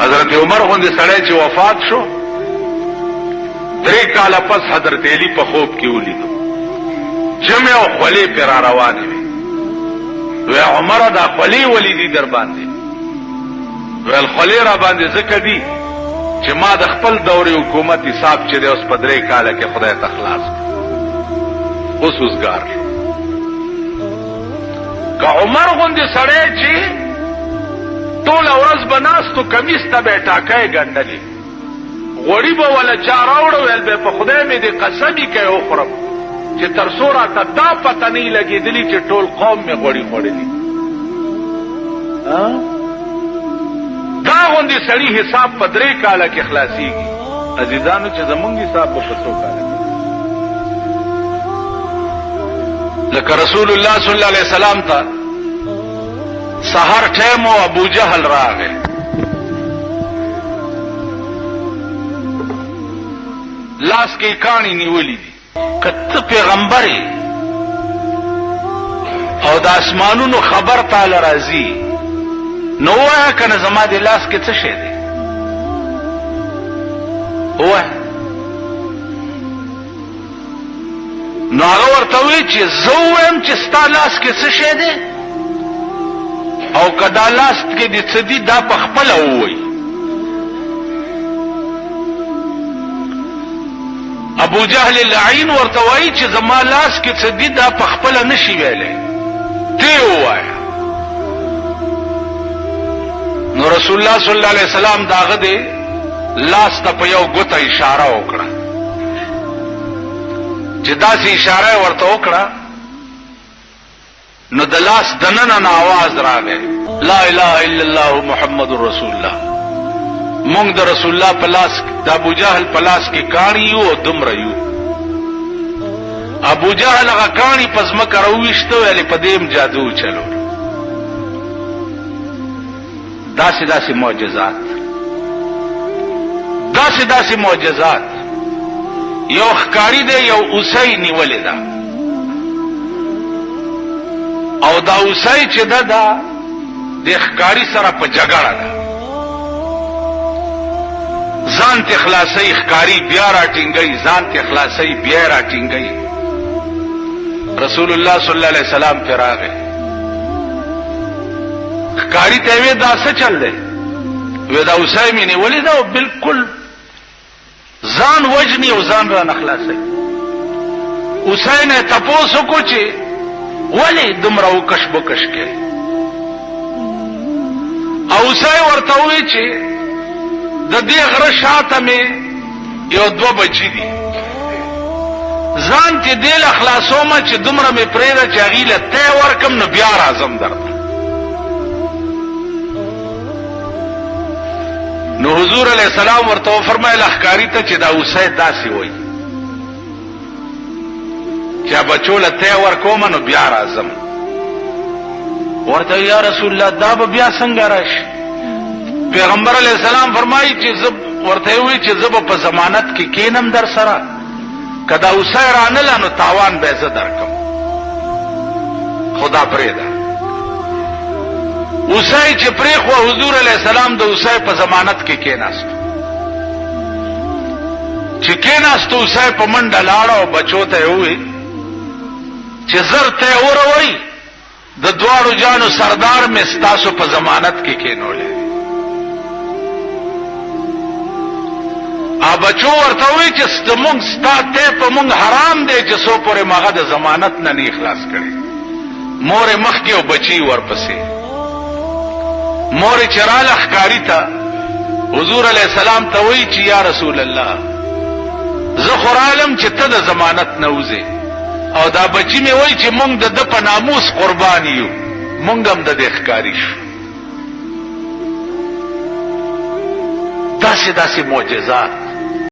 حضرت عمر غوندې سړی چې وفات شو 3 کاله پس حضرت علی په خوب کې ولیدو جمع او خولې پر را روانې وي. وی عمر دا خولې ولیدي در باندې؟ ویل خولې را باندې ځکه دي چې ما د خپل دور حکومت حساب چې دی اوس په 3 کاله کې خدای ته خلاص کړ، اوس وزګار شو. که عمر غوندې سړی چې ټول ورځ به ناستو کمیس ته به یې ټاکۍ ګنډلې، غوړي به وله چا راوړه، ویل به په خدای مې دې قسمي کوي وخورم چې تر څو راته دا پته نه لګېدلي چې ټول قوم مې غوړي خوړلي. دا غوندې سړي حساب په 3 کاله کې خلاصېږي. عزیزانو چې زمونږ حساب به په 100 کاله کې، لکه رسول الله صلی الله علیه وسلم ته سحر ټیم او ابو جهل راغی. لاس کې کاڼي نیولې دي، کته پیغمبر او د اسمانونو خبر تعالی راځي، نو وایه کنه زما د لاس کې څه شی دی؟ وایه. نو هغه ورته وایي چې زه ووایم چې ستا لاس کې څه شی دی، او که دا لاس کې دې څه دي دا په خپله ووایي. ابو جهل لعین ورته وایي چې زما لاس کې څه دي دا په خپله نشي ویلی، تی ووایه. نو رسول الله صلی الله علیه وسلم د هغه د لاس ته په یو ګوته اشاره وکړه، چې داسې اشاره ورته وکړه نو د لاس دننه نه आवाज راغی، لا اله الا الله محمد رسول الله. مونږ د رسول الله په لاس د ابو جهل په لاس کې کاڼي یو او دومره یو. ابو جهل هغه کاڼي په ځمکه راوویشته، ویلې په دې م جادو چلو. داسې داسې معجزات، داسې داسې معجزات. یو ښکاری دی یو اوسۍ نیولې ده، او دا اوسۍ چې ده دا د ښکاری سره په جګړه ده، ځان ته خلاصي، ښکاری بیا راټینګي، ځان ته خلاصي بیا راټینګي. رسول الله صلی الله علیه وسلم پر راغی، ښکاری ته وی دا څه چل دی؟ وی دا اوسۍ مې نیولې ده او بالکل ځان وجني او ځان را نه خلاصي. اوسۍ نه تپوس وکړو چې ولې دومره وکش بکش کوي؟ اوسۍ ورته وی چې د دې غره شاته مې یو 2 بچي دي، ځان چې دې له خلاصومه چې دومره مې پرېږده چې هغې له تی ورکم نو بیا راځم درته. نو حضور علیه السلام ورته وفرمایل ښکاري ته چې دا اوسۍ داسې وایي چې بچو له تی ورکومه نو بیا راځم. ورته یا رسول الله دا به بیا څنګه راشي؟ پیغمبر علیہ السلام فرمایي چې زه ورته وی چې زه به په ضمانت کې کینم در سره، که دا اوسۍ رانله نو تاوان به زه درکم، خدا پرېږده. اوسۍ چې پرېښوه، حضور علیہ السلام د اوسۍ په ضمانت کې کېناستو. چې کېناستو اوسۍ په منډه لاړه او بچو ته یې ووی چې زر ته یې وروئ، د 2 جانو سردار مې ستاسو په ضمانت کې کېنولی. بچو ورته وی چې زمونږ ستا تی په مونږ حرام دی چې څو پورې مغه د ضمانت نه نه خلاص کړي. مورې مخکې او بچی ورپسې. مورې چې راله ښکاري ته حضور علیه السلام ته وی چې یا رسول الله زه خو رالم چې ته د ضمانت نه وځې، او دا بچی مې وی چې مونږ د ده په ناموس قربان یو، مونږ هم د دې ښکاري شو. داسې داسې معجزات